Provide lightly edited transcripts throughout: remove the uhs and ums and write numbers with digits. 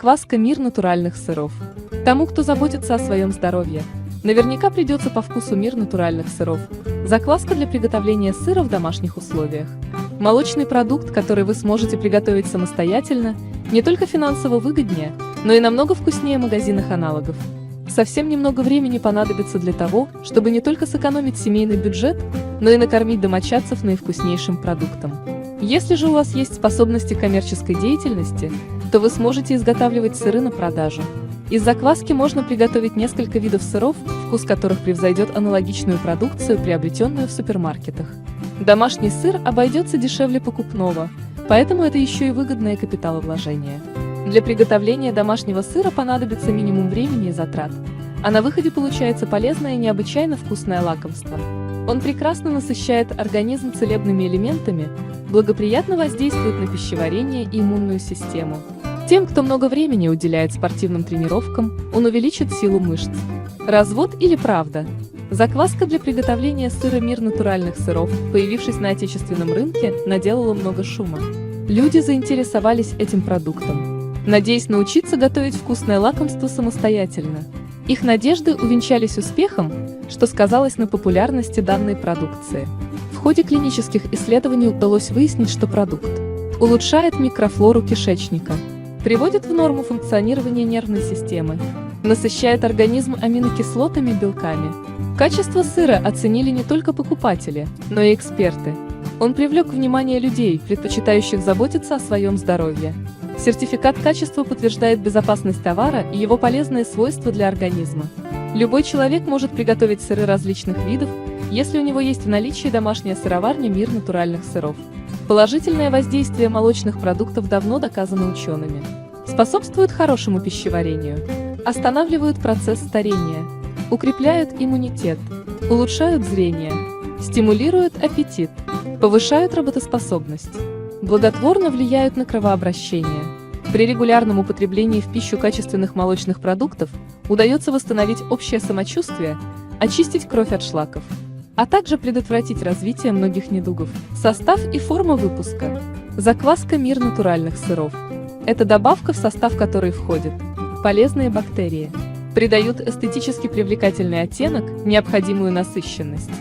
Закваска «Мир натуральных сыров». Тому, кто заботится о своем здоровье, наверняка придется по вкусу «Мир натуральных сыров». Закваска для приготовления сыра в домашних условиях. Молочный продукт, который вы сможете приготовить самостоятельно, не только финансово выгоднее, но и намного вкуснее магазинных аналогов. Совсем немного времени понадобится для того, чтобы не только сэкономить семейный бюджет, но и накормить домочадцев наивкуснейшим продуктом. Если же у вас есть способности к коммерческой деятельности, то вы сможете изготавливать сыры на продажу. Из закваски можно приготовить несколько видов сыров, вкус которых превзойдет аналогичную продукцию, приобретенную в супермаркетах. Домашний сыр обойдется дешевле покупного, поэтому это еще и выгодное капиталовложение. Для приготовления домашнего сыра понадобится минимум времени и затрат, а на выходе получается полезное и необычайно вкусное лакомство. Он прекрасно насыщает организм целебными элементами, благоприятно воздействует на пищеварение и иммунную систему. Тем, кто много времени уделяет спортивным тренировкам, он увеличит силу мышц. Развод или правда? Закваска для приготовления сыра «Мир натуральных сыров», появившись на отечественном рынке, наделала много шума. Люди заинтересовались этим продуктом, надеясь научиться готовить вкусное лакомство самостоятельно. Их надежды увенчались успехом, что сказалось на популярности данной продукции. В ходе клинических исследований удалось выяснить, что продукт улучшает микрофлору кишечника, приводит в норму функционирование нервной системы, насыщает организм аминокислотами и белками. Качество сыра оценили не только покупатели, но и эксперты. Он привлек внимание людей, предпочитающих заботиться о своем здоровье. Сертификат качества подтверждает безопасность товара и его полезные свойства для организма. Любой человек может приготовить сыры различных видов, если у него есть в наличии домашняя сыроварня «Мир натуральных сыров». Положительное воздействие молочных продуктов давно доказано учеными. Способствуют хорошему пищеварению, останавливают процесс старения, укрепляют иммунитет, улучшают зрение, стимулируют аппетит, повышают работоспособность, благотворно влияют на кровообращение. При регулярном употреблении в пищу качественных молочных продуктов удается восстановить общее самочувствие, очистить кровь от шлаков, а также предотвратить развитие многих недугов. Состав и форма выпуска. Закваска «Мир натуральных сыров». Это добавка, в состав которой входят полезные бактерии, придают эстетически привлекательный оттенок, необходимую насыщенность.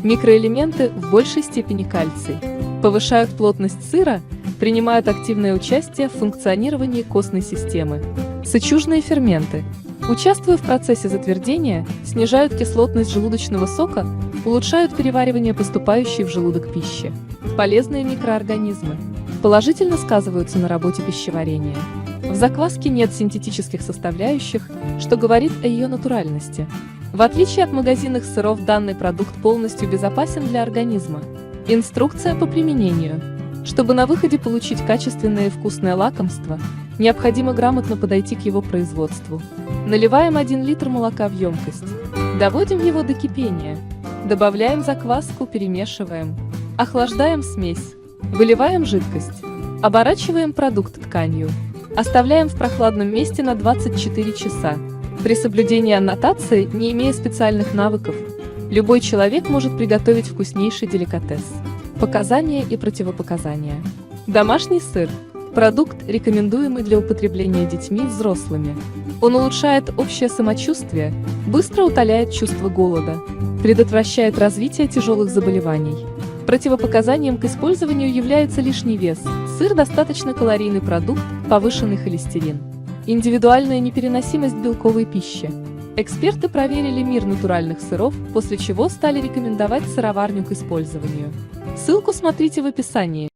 Микроэлементы, в большей степени кальций, повышают плотность сыра, принимают активное участие в функционировании костной системы. Сычужные ферменты, участвуя в процессе затвердения, снижают кислотность желудочного сока, улучшают переваривание поступающей в желудок пищи. Полезные микроорганизмы положительно сказываются на работе пищеварения. В закваске нет синтетических составляющих, что говорит о ее натуральности. В отличие от магазинных сыров, данный продукт полностью безопасен для организма. Инструкция по применению. Чтобы на выходе получить качественное и вкусное лакомство, необходимо грамотно подойти к его производству. Наливаем 1 литр молока в емкость. Доводим его до кипения. Добавляем закваску, перемешиваем. Охлаждаем смесь. Выливаем жидкость. Оборачиваем продукт тканью. Оставляем в прохладном месте на 24 часа. При соблюдении аннотации, не имея специальных навыков, любой человек может приготовить вкуснейший деликатес. Показания и противопоказания. Домашний сыр. Продукт, рекомендуемый для употребления детьми и взрослыми. Он улучшает общее самочувствие, быстро утоляет чувство голода, предотвращает развитие тяжелых заболеваний. Противопоказанием к использованию является лишний вес. Сыр – достаточно калорийный продукт, повышенный холестерин. Индивидуальная непереносимость белковой пищи. Эксперты проверили «Мир натуральных сыров», после чего стали рекомендовать сыроварню к использованию. Ссылку смотрите в описании.